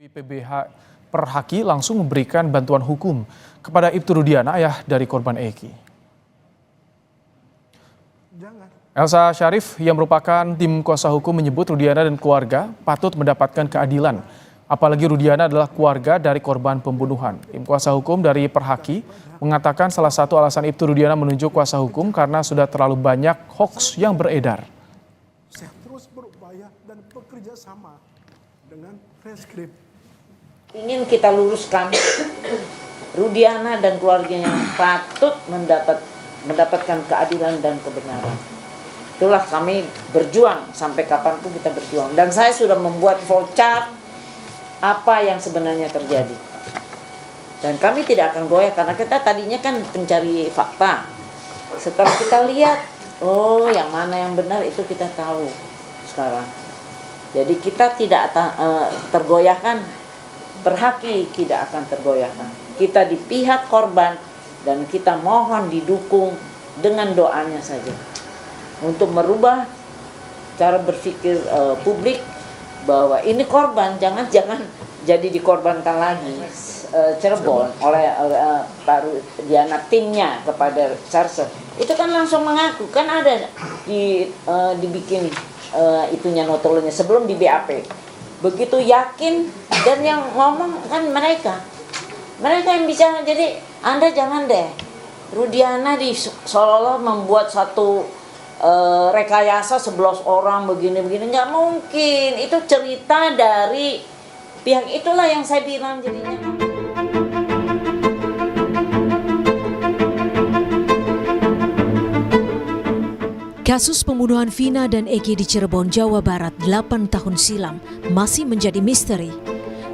PBH Perhaki langsung memberikan bantuan hukum kepada Ibtu Rudiana, ayah dari korban Eki. Elsa Syarif yang merupakan tim kuasa hukum menyebut Rudiana dan keluarga patut mendapatkan keadilan. Apalagi Rudiana adalah keluarga dari korban pembunuhan. Tim kuasa hukum dari Perhaki mengatakan salah satu alasan Ibtu Rudiana menunjuk kuasa hukum karena sudah terlalu banyak hoaks yang beredar. Saya terus berupaya dan bekerja sama dengan Reskrim. Ingin kita luruskan, Rudiana dan keluarganya patut mendapatkan keadilan dan kebenaran. Itulah kami berjuang, sampai kapanpun kita berjuang. Dan saya sudah membuat flowchart apa yang sebenarnya terjadi. Dan kami tidak akan goyah karena kita tadinya kan pencari fakta. Setelah kita lihat, oh yang mana yang benar itu kita tahu sekarang. Jadi kita tidak tergoyahkan. Perhaki tidak akan tergoyahkan. Kita di pihak korban dan kita mohon didukung dengan doanya saja untuk merubah cara berpikir publik bahwa ini korban, jangan jadi dikorbankan lagi. Cirebon oleh Pak Rudiana timnya kepada Sarse itu kan langsung mengaku, kan ada dibikin itunya notolonya sebelum di BAP. Begitu yakin, dan yang ngomong kan mereka yang bisa. Jadi Anda jangan deh Rudiana seolah-olah membuat satu rekayasa 11 orang begini-begini, nggak mungkin. Itu cerita dari pihak itulah yang saya bilang jadinya. Kasus pembunuhan Vina dan Eki di Cirebon, Jawa Barat 8 tahun silam masih menjadi misteri.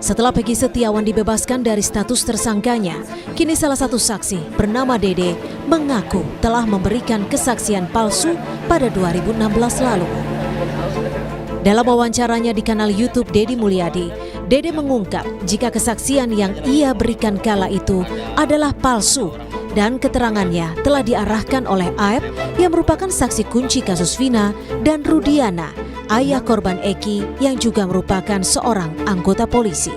Setelah Peggy Setiawan dibebaskan dari status tersangkanya, kini salah satu saksi bernama Dede mengaku telah memberikan kesaksian palsu pada 2016 lalu. Dalam wawancaranya di kanal YouTube Deddy Mulyadi, Dede mengungkap jika kesaksian yang ia berikan kala itu adalah palsu dan keterangannya telah diarahkan oleh Aep yang merupakan saksi kunci kasus Vina dan Rudiana, ayah korban Eki yang juga merupakan seorang anggota polisi.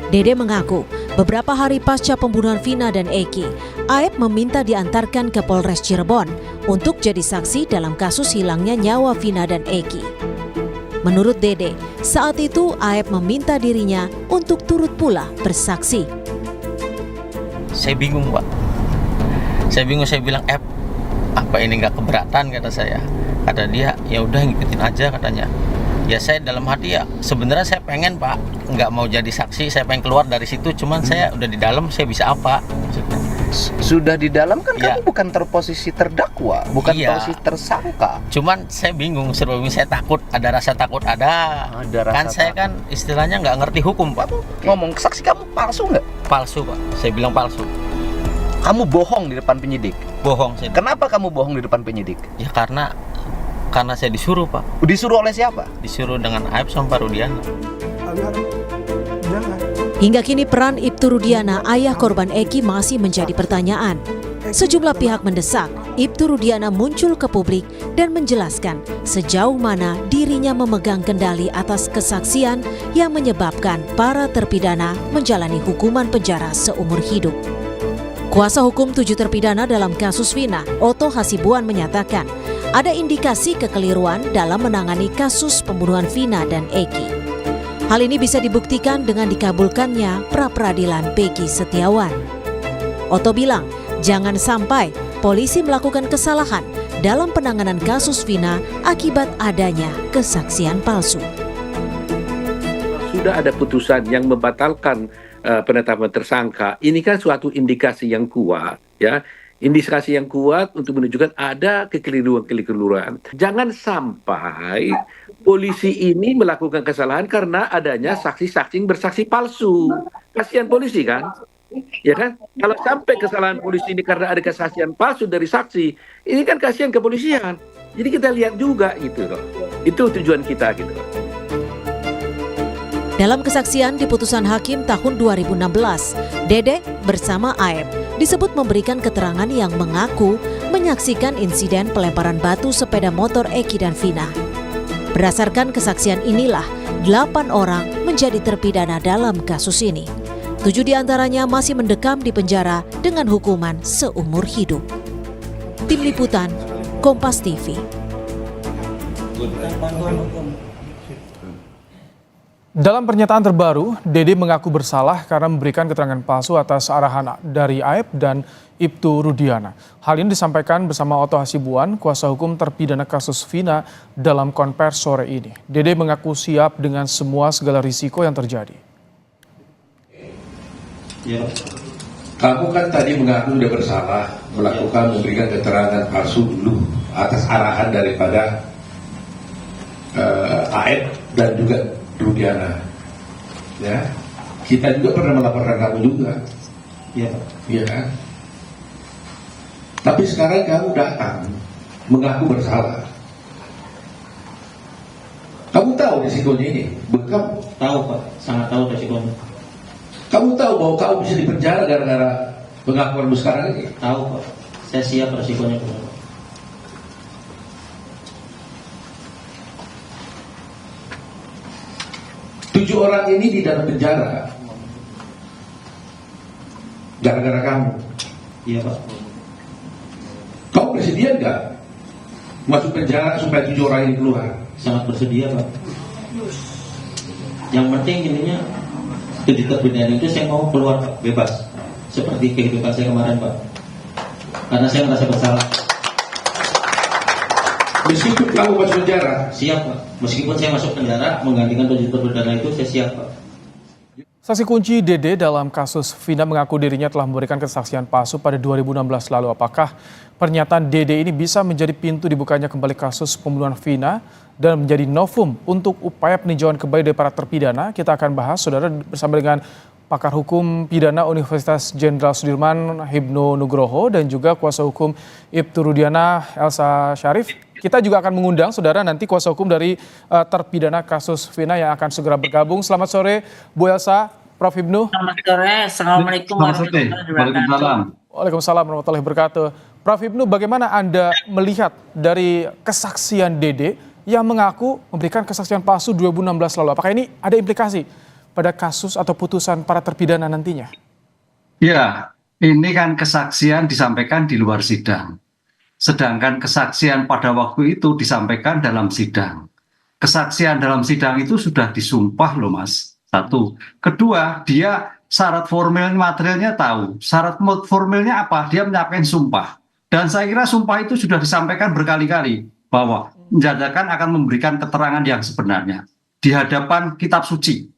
Dede mengaku beberapa hari pasca pembunuhan Vina dan Eki, Aep meminta diantarkan ke Polres Cirebon untuk jadi saksi dalam kasus hilangnya nyawa Vina dan Eki. Menurut Dede, saat itu Aep meminta dirinya untuk turut pula bersaksi. Saya bingung, Pak. Saya bilang, apa ini nggak keberatan, kata saya. Kata dia, ya udah ngikutin aja, katanya. Ya saya dalam hati ya sebenarnya saya pengen, Pak, nggak mau jadi saksi, saya pengen keluar dari situ, cuman saya udah di dalam, saya bisa apa maksudnya. Sudah di dalam kan ya. Kamu bukan posisi terdakwa, bukan posisi tersangka. Cuman saya bingung, saya takut, ada rasa takut, ada rasa kan saya kan istilahnya nggak ngerti hukum, Pak. Ngomong saksi kamu palsu nggak? Palsu, Pak. Saya bilang palsu. Kamu bohong di depan penyidik. Bohong. Kenapa kamu bohong di depan penyidik? Ya karena saya disuruh, Pak. Disuruh oleh siapa? Disuruh dengan Aep sama Pak Rudiana. Hingga kini peran Ibtu Rudiana, ayah korban Eki, masih menjadi pertanyaan. Sejumlah pihak mendesak Ibtu Rudiana muncul ke publik dan menjelaskan sejauh mana dirinya memegang kendali atas kesaksian yang menyebabkan para terpidana menjalani hukuman penjara seumur hidup. Kuasa hukum 7 terpidana dalam kasus Vina, Otto Hasibuan, menyatakan ada indikasi kekeliruan dalam menangani kasus pembunuhan Vina dan Eki. Hal ini bisa dibuktikan dengan dikabulkannya pra-peradilan Peggy Setiawan. Otto bilang, jangan sampai polisi melakukan kesalahan dalam penanganan kasus Vina akibat adanya kesaksian palsu. Sudah ada putusan yang membatalkan penetapan tersangka. Ini kan suatu indikasi yang kuat, ya. Indikasi yang kuat untuk menunjukkan ada kekeliruan. Jangan sampai polisi ini melakukan kesalahan karena adanya saksi-saksi bersaksi palsu. Kasihan polisi kan? Ya kan? Kalau sampai kesalahan polisi ini karena ada kesaksian palsu dari saksi, ini kan kasihan kepolisian. Jadi kita lihat juga gitu loh. Itu tujuan kita gitu loh. Dalam kesaksian di putusan hakim tahun 2016, Dede bersama Aep disebut memberikan keterangan yang mengaku menyaksikan insiden pelemparan batu sepeda motor Eki dan Vina. Berdasarkan kesaksian inilah, 8 orang menjadi terpidana dalam kasus ini. 7 diantaranya masih mendekam di penjara dengan hukuman seumur hidup. Tim Liputan, Kompas TV. Dalam pernyataan terbaru, Dede mengaku bersalah karena memberikan keterangan palsu atas arahan dari Aep dan Ibtu Rudiana. Hal ini disampaikan bersama Otto Hasibuan, kuasa hukum terpidana kasus Vina dalam konvers sore ini. Dede mengaku siap dengan segala risiko yang terjadi. Ya. Kamu kan tadi mengaku sudah bersalah memberikan keterangan palsu dulu atas arahan daripada Aep dan juga Rudiana. Ya, kita juga pernah melaporkan kamu juga. Ya, iya kan? Tapi sekarang kamu datang mengaku bersalah. Kamu tahu risikonya ini? Kamu tahu Pak, sangat tahu risikonya. Kamu tahu bahwa kamu bisa dipenjara gara-gara pengakuanmu sekarang ini? Tahu Pak, saya siap risikonya Pak. 7 orang ini di dalam penjara gara-gara kamu. Iya Pak. Kamu bersedia nggak masuk penjara supaya 7 orang ini keluar? Sangat bersedia Pak. Yang penting intinya di terpidana itu saya mau keluar Pak, bebas. Seperti kehidupan saya kemarin Pak. Karena saya merasa bersalah. Meskipun kamu masuk penjara? Siap Pak. Meskipun saya masuk penjara menggantikan 7 terpidana itu, saya siap Pak. Saksi kunci Dede dalam kasus Vina mengaku dirinya telah memberikan kesaksian palsu pada 2016 lalu. Apakah pernyataan Dede ini bisa menjadi pintu dibukanya kembali kasus pembunuhan Vina dan menjadi novum untuk upaya peninjauan kembali dari para terpidana? Kita akan bahas, saudara, bersama dengan pakar hukum pidana Universitas Jenderal Sudirman Hibnu Nugroho dan juga kuasa hukum Ibtu Rudiana Elsa Syarif. Kita juga akan mengundang, saudara, nanti kuasa hukum dari terpidana kasus Vina yang akan segera bergabung. Selamat sore, Bu Elsa, Prof. Hibnu. Selamat sore, Assalamualaikum warahmatullahi wabarakatuh. Waalaikumsalam warahmatullahi wabarakatuh. Prof. Hibnu, bagaimana Anda melihat dari kesaksian Dede yang mengaku memberikan kesaksian palsu 2016 lalu? Apakah ini ada implikasi pada kasus atau putusan para terpidana nantinya? Ya, ini kan kesaksian disampaikan di luar sidang. Sedangkan kesaksian pada waktu itu disampaikan dalam sidang. Kesaksian dalam sidang itu sudah disumpah loh Mas. Satu. Kedua, dia syarat formil materialnya tahu. Syarat formilnya apa? Dia menyampaikan sumpah. Dan saya kira sumpah itu sudah disampaikan berkali-kali bahwa menjadakan akan memberikan keterangan yang sebenarnya di hadapan kitab suci.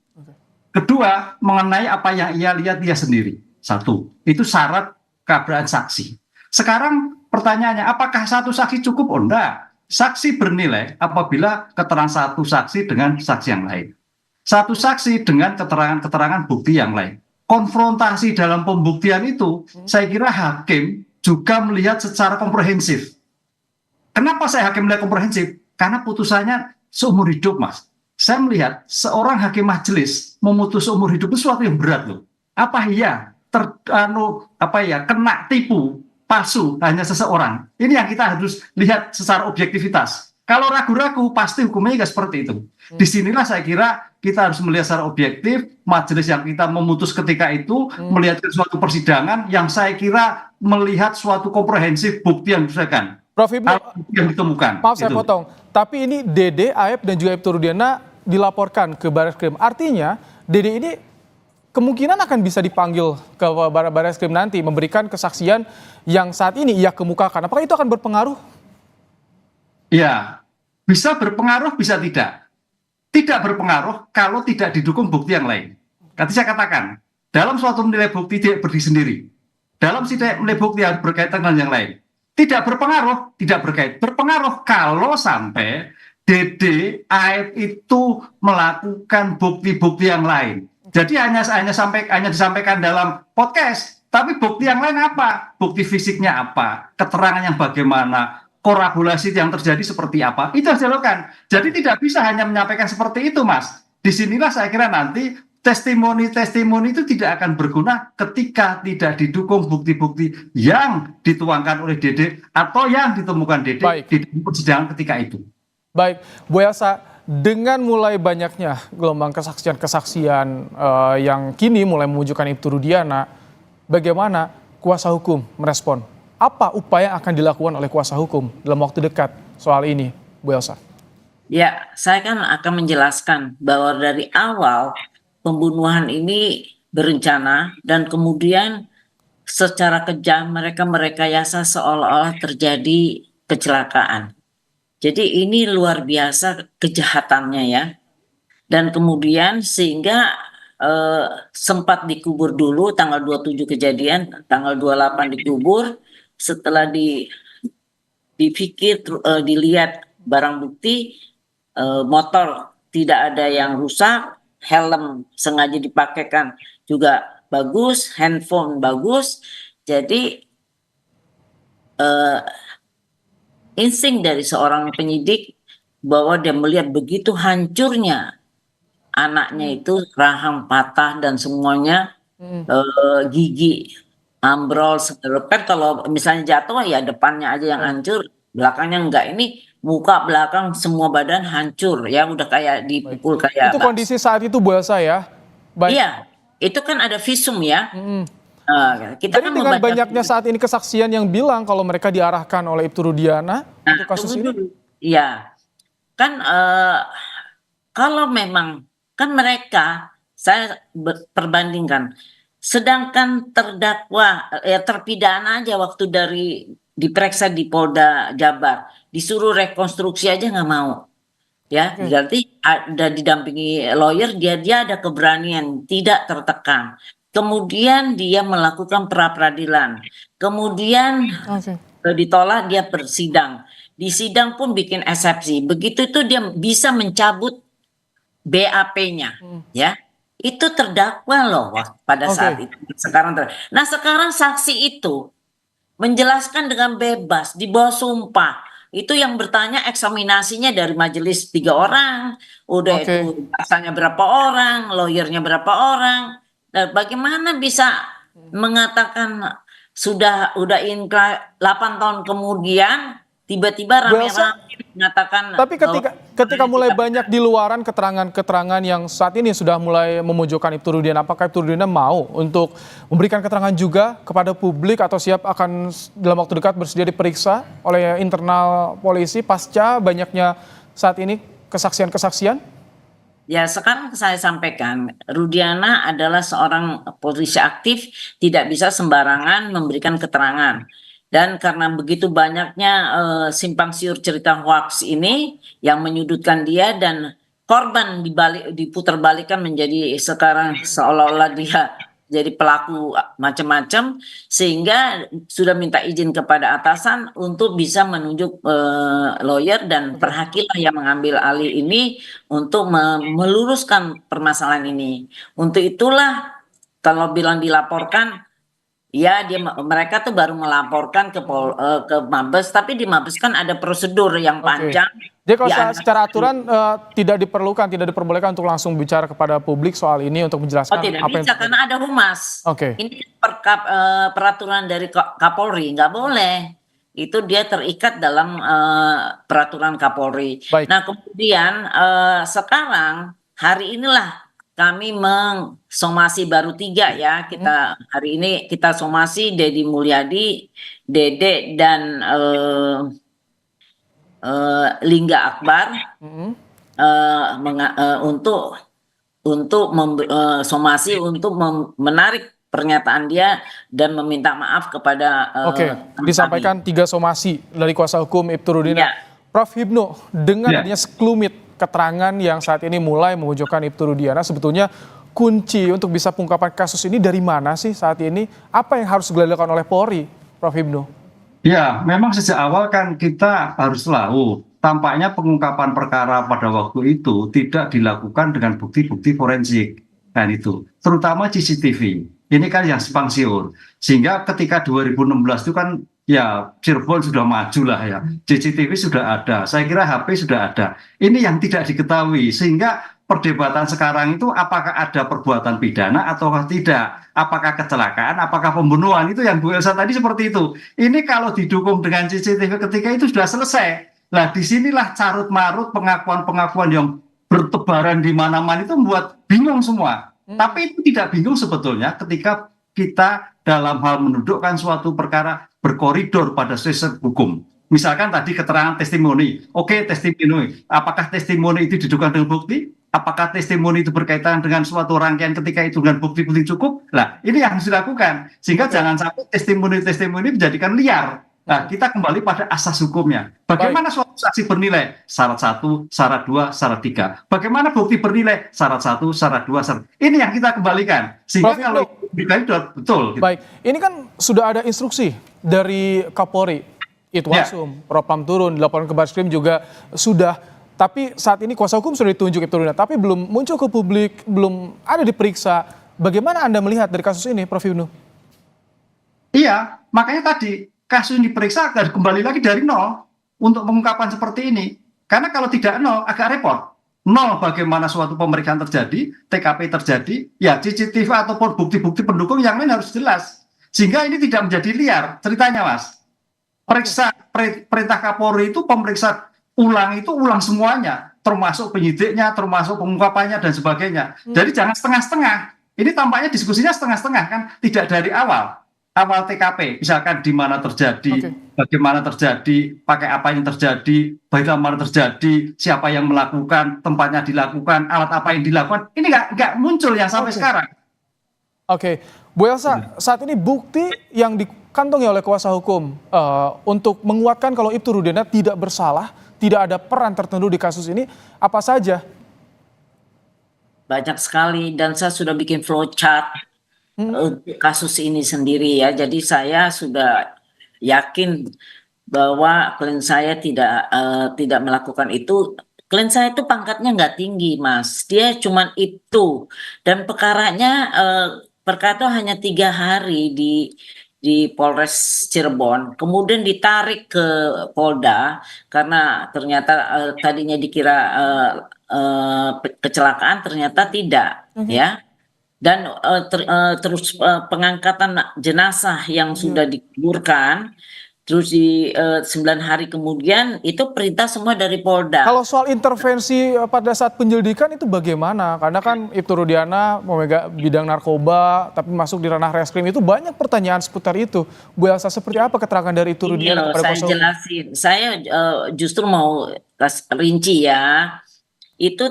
Kedua, mengenai apa yang ia lihat dia sendiri. Satu, itu syarat keberadaan saksi. Sekarang pertanyaannya, apakah satu saksi cukup? Oh enggak. Saksi bernilai apabila keterangan satu saksi dengan saksi yang lain. Satu saksi dengan keterangan-keterangan bukti yang lain. Konfrontasi dalam pembuktian itu, saya kira hakim juga melihat secara komprehensif. Kenapa saya hakim melihat komprehensif? Karena putusannya seumur hidup, Mas. Saya melihat seorang hakim majelis memutus seumur hidup itu sesuatu yang berat loh. Apa iya kena tipu palsu hanya seseorang? Ini yang kita harus lihat secara objektivitas. Kalau ragu-ragu pasti hukumnya nggak seperti itu. Disinilah saya kira kita harus melihat secara objektif majelis yang kita memutus ketika itu melihat suatu persidangan yang saya kira melihat suatu komprehensif bukti yang diselesaikan. Prof. Hibnu, yang ditemukan. Maaf saya potong, tapi ini Dede, Aep dan juga Ibtu Rudiana dilaporkan ke Barreskrim. Artinya Dede ini kemungkinan akan bisa dipanggil ke Barreskrim nanti memberikan kesaksian yang saat ini ia kemukakan. Apakah itu akan berpengaruh? Ya, bisa berpengaruh, bisa tidak. Tidak berpengaruh kalau tidak didukung bukti yang lain. Tadi saya katakan, dalam suatu menilai bukti tidak berdiri sendiri. Dalam menilai bukti harus berkaitan dengan yang lain. Tidak berpengaruh, tidak berkait. Berpengaruh kalau sampai Dede, Aep itu melakukan bukti-bukti yang lain. Jadi hanya disampaikan dalam podcast, tapi bukti yang lain apa? Bukti fisiknya apa? Keterangan yang bagaimana? Korelasi yang terjadi seperti apa? Itu harus dilakukan. Jadi tidak bisa hanya menyampaikan seperti itu, Mas. Disinilah saya kira nanti testimoni-testimoni itu tidak akan berguna ketika tidak didukung bukti-bukti yang dituangkan oleh Dede atau yang ditemukan Dede di persidangan ketika itu. Baik, Bu Elsa, dengan mulai banyaknya gelombang kesaksian-kesaksian yang kini mulai menunjukkan Ibtu Rudiana, bagaimana kuasa hukum merespon? Apa upaya yang akan dilakukan oleh kuasa hukum dalam waktu dekat soal ini, Bu Elsa? Ya, saya kan akan menjelaskan bahwa dari awal pembunuhan ini berencana dan kemudian secara kejam mereka merekayasa seolah-olah terjadi kecelakaan. Jadi ini luar biasa kejahatannya ya. Dan kemudian sehingga sempat dikubur dulu tanggal 27 kejadian, tanggal 28 dikubur, setelah dipikir dilihat barang bukti, motor tidak ada yang rusak, helm sengaja dipakaikan juga bagus, handphone bagus. Jadi insting dari seorang penyidik bahwa dia melihat begitu hancurnya anaknya itu, rahang patah dan semuanya, gigi ambrol, kan kalau misalnya jatuh ya depannya aja yang hancur, belakangnya enggak. Ini muka, belakang, semua badan hancur ya, udah kayak dipukul kayak. Itu kondisi saat itu Bu Elsa ya? Iya, itu kan ada visum ya. Kita Jadi kan dengan membaca banyaknya saat ini kesaksian yang bilang kalau mereka diarahkan oleh Ibtu Rudiana untuk kasus ini? Iya, kan kalau memang kan mereka, saya perbandingkan, sedangkan terdakwa terpidana aja waktu diperiksa di Polda Jabar disuruh rekonstruksi aja nggak mau. Ya, berarti ada didampingi lawyer, dia ada keberanian, tidak tertekan. Kemudian dia melakukan pra-peradilan. Kemudian ditolak, dia bersidang. Di sidang pun bikin eksepsi. Begitu itu dia bisa mencabut BAP-nya, ya. Itu terdakwa loh pada saat itu. Nah, sekarang saksi itu menjelaskan dengan bebas di bawah sumpah. Itu yang bertanya eksaminasinya dari majelis 3 orang, udah itu asalnya berapa orang, lawyernya berapa orang. Dan bagaimana bisa mengatakan udah inkrah 8 tahun kemudian tiba-tiba rame-rame mengatakan. Tapi ketika mulai banyak di luaran keterangan-keterangan yang saat ini sudah mulai memojokkan Ibtu Rudiana, apakah Ibtu Rudiana mau untuk memberikan keterangan juga kepada publik atau siap akan dalam waktu dekat bersedia diperiksa oleh internal polisi pasca banyaknya saat ini kesaksian-kesaksian? Ya, sekarang saya sampaikan, Rudiana adalah seorang polisi aktif, tidak bisa sembarangan memberikan keterangan. Dan karena begitu banyaknya simpang siur cerita hoax ini yang menyudutkan dia, dan korban diputarbalikkan menjadi sekarang seolah-olah dia jadi pelaku macam-macam, sehingga sudah minta izin kepada atasan untuk bisa menunjuk lawyer dan perhakilah yang mengambil alih ini untuk meluruskan permasalahan ini. Untuk itulah kalau bilang dilaporkan, ya mereka tuh baru melaporkan ke Mabes, tapi di Mabes kan ada prosedur yang panjang. Jadi kalau secara aturan tidak diperbolehkan untuk langsung bicara kepada publik soal ini untuk menjelaskan tidak apa bisa, karena ada humas. Ini peraturan dari Kapolri, nggak boleh. Itu dia terikat dalam peraturan Kapolri. Nah kemudian sekarang hari inilah kami mengsomasi baru 3 ya. Kita hari ini kita somasi Deddy Mulyadi, Dede dan Lingga Akbar untuk somasi untuk menarik pernyataan dia dan meminta maaf kepada. Disampaikan 3 somasi dari kuasa hukum Ibtu Rudiana. Prof Hipnu, dengan adanya sekelumit keterangan yang saat ini mulai memojokkan Ibtu Rudiana, sebetulnya kunci untuk bisa pengungkapan kasus ini dari mana sih saat ini? Apa yang harus dilakukan oleh Polri, Prof Hipnu? Ya, memang sejak awal kan kita harus tahu, tampaknya pengungkapan perkara pada waktu itu tidak dilakukan dengan bukti-bukti forensik, kan itu, terutama CCTV. Ini kan yang simpang siur, sehingga ketika 2016 itu kan ya Cirebon sudah maju lah ya, CCTV sudah ada, saya kira HP sudah ada. Ini yang tidak diketahui, sehingga perdebatan sekarang itu apakah ada perbuatan pidana atau tidak, apakah kecelakaan, apakah pembunuhan, itu yang Bu Elsa tadi seperti itu. Ini kalau didukung dengan CCTV ketika itu sudah selesai. Nah disinilah carut marut pengakuan-pengakuan yang bertebaran di mana-mana itu membuat bingung semua. Tapi itu tidak bingung sebetulnya ketika kita dalam hal mendudukkan suatu perkara berkoridor pada sistem hukum. Misalkan tadi keterangan testimoni, oke testimoni, apakah testimoni itu didudukkan dengan bukti? Apakah testimoni itu berkaitan dengan suatu rangkaian ketika itu dengan bukti-bukti cukup? Nah, ini yang harus dilakukan. Sehingga jangan sampai testimoni-testimoni menjadikan liar. Nah, kita kembali pada asas hukumnya. Bagaimana suatu saksi bernilai? Syarat 1, syarat 2, syarat 3. Bagaimana bukti bernilai? Syarat 1, syarat 2, syarat. Ini yang kita kembalikan. Sehingga kalau dikali betul. Gitu. Baik, ini kan sudah ada instruksi dari Kapolri. Itwasum, Propam turun, laporan ke Barreskrim juga sudah. Tapi saat ini kuasa hukum sudah ditunjuk Ibtu Rudiana, tapi belum muncul ke publik, belum ada diperiksa. Bagaimana Anda melihat dari kasus ini, Prof. Ibnu? Iya, makanya tadi kasus ini diperiksa agar kembali lagi dari nol untuk pengungkapan seperti ini. Karena kalau tidak nol, agak repot. Nol bagaimana suatu pemeriksaan terjadi, TKP terjadi, ya CCTV ataupun bukti-bukti pendukung yang lain harus jelas. Sehingga ini tidak menjadi liar ceritanya, Mas. Perintah Kapolri itu pemeriksaan ulang semuanya, termasuk penyidiknya, termasuk pengungkapannya dan sebagainya. Jadi jangan setengah-setengah. Ini tampaknya diskusinya setengah-setengah kan, tidak dari awal TKP, misalkan di mana terjadi, bagaimana terjadi, pakai apa yang terjadi, bagaimana terjadi, siapa yang melakukan, tempatnya dilakukan, alat apa yang dilakukan. Ini nggak muncul yang sampai sekarang. Oke, Bu Elsa, saat ini bukti yang dikantongi oleh kuasa hukum untuk menguatkan kalau Ibtu Rudiana tidak bersalah, tidak ada peran tertentu di kasus ini, apa saja? Banyak sekali, dan saya sudah bikin flowchart untuk kasus ini sendiri ya. Jadi saya sudah yakin bahwa klien saya tidak melakukan itu. Klien saya itu pangkatnya nggak tinggi, Mas. Dia cuman itu, dan perkaranya perkara hanya 3 hari di Polres Cirebon, kemudian ditarik ke Polda karena ternyata tadinya dikira kecelakaan, ternyata tidak, ya. Dan terus pengangkatan jenazah yang sudah dikuburkan, terus di 9 hari kemudian itu perintah semua dari Polda. Kalau soal intervensi pada saat penyelidikan itu bagaimana? Karena kan Ibtu Rudiana memegang bidang narkoba, tapi masuk di ranah reskrim, itu banyak pertanyaan seputar itu. Bu Elsa, seperti apa keterangan dari Ibtu Rudiana kepada kuasa hukum? Saya jelasin, saya justru mau rinci ya. Itu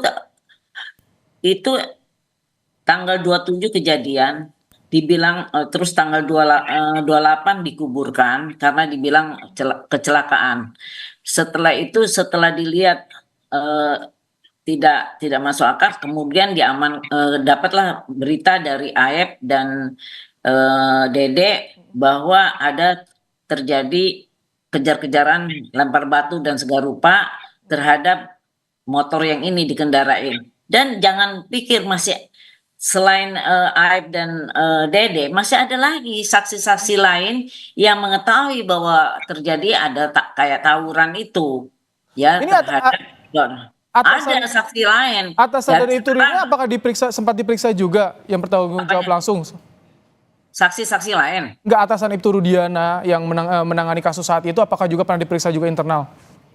tanggal 27 kejadian, dibilang terus tanggal 28 dikuburkan karena dibilang kecelakaan. Setelah itu, setelah dilihat tidak masuk akal, kemudian dapatlah berita dari AEP dan Dede bahwa ada terjadi kejar-kejaran, lempar batu dan segala rupa terhadap motor yang ini dikendarain. Dan jangan pikir masih selain Aib dan Dede, masih ada lagi saksi-saksi lain yang mengetahui bahwa terjadi ada kayak tawuran itu, ya. Ini ada saksi lain. Atasan dari Ibtu Rudiana apakah sempat diperiksa juga yang bertanggung jawab langsung? Saksi-saksi lain? Enggak, atasan Ibtu Rudiana yang menangani kasus saat itu, apakah juga pernah diperiksa juga internal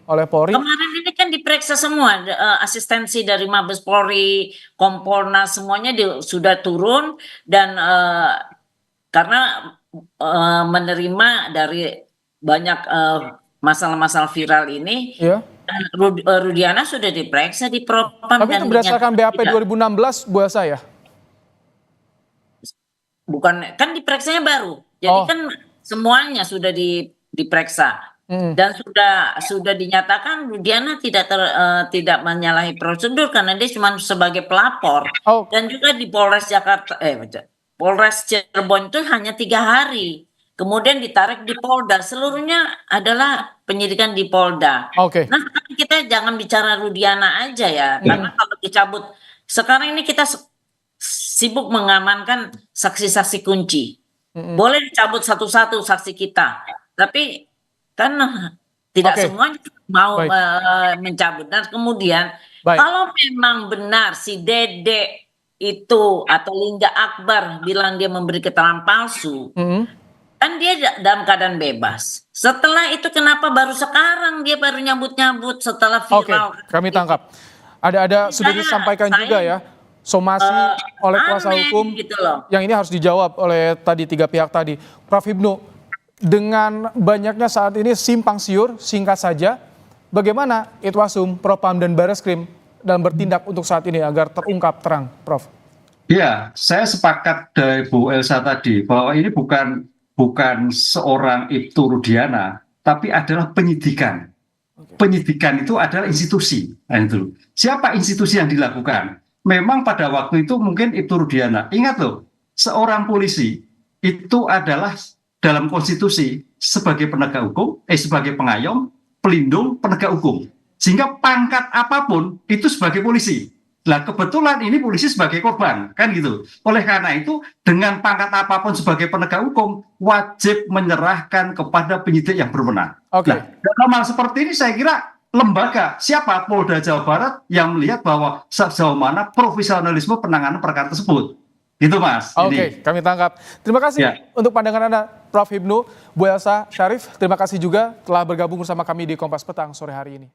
oleh Polri? Kemarin ini kan diperiksa semua, asistensi dari Mabes Polri, Kompolnas, semuanya sudah turun, dan karena menerima dari banyak masalah-masalah viral ini, Rudiana sudah diperiksa di Propam. Tapi itu berdasarkan BAP 2016, Bu Elsa ya? Bukan, kan diperiksanya baru, jadi kan semuanya sudah diperiksa. Dan sudah dinyatakan Rudiana tidak menyalahi prosedur karena dia cuma sebagai pelapor. Dan juga di Polres Polres Cirebon itu hanya 3 hari, kemudian ditarik di Polda. Seluruhnya adalah penyidikan di Polda. Nah, kita jangan bicara Rudiana aja ya, karena kalau dicabut sekarang ini kita sibuk mengamankan saksi-saksi kunci. Boleh dicabut satu-satu saksi kita, tapi kan tidak semuanya mau mencabut. Dan kemudian kalau memang benar si Dede itu atau Lingga Akbar bilang dia memberi keterangan palsu, kan dia dalam keadaan bebas. Setelah itu kenapa baru sekarang dia baru nyambut-nyambut setelah viral? Kami tangkap. Ada sudah disampaikan juga ya, somasi oleh kuasa hukum gitu loh. yang ini harus dijawab oleh tadi 3 pihak tadi. Prof Hipnu, dengan banyaknya saat ini simpang siur, singkat saja, bagaimana Itwasum, Propam dan Bareskrim dalam bertindak untuk saat ini agar terungkap terang, Prof? Ya, saya sepakat dari Bu Elsa tadi bahwa ini bukan seorang Ibtu Rudiana, tapi adalah penyidikan. Penyidikan itu adalah institusi. Nah, itu. Siapa institusi yang dilakukan? Memang pada waktu itu mungkin Ibtu Rudiana. Ingat loh, seorang polisi itu adalah dalam konstitusi sebagai penegak hukum, sebagai pengayom, pelindung, penegak hukum. Sehingga pangkat apapun itu sebagai polisi. Nah, kebetulan ini polisi sebagai korban, kan gitu. Oleh karena itu, dengan pangkat apapun sebagai penegak hukum, wajib menyerahkan kepada penyidik yang berwenang. Oke. Nah, dalam hal seperti ini saya kira lembaga, siapa Polda Jawa Barat yang melihat bahwa sejauh mana profesionalisme penanganan perkara tersebut. Gitu Mas. Oke, kami tangkap. Terima kasih untuk pandangan Anda, Prof Hipnu, Bu Elsa, Syarif. Terima kasih juga telah bergabung bersama kami di Kompas Petang sore hari ini.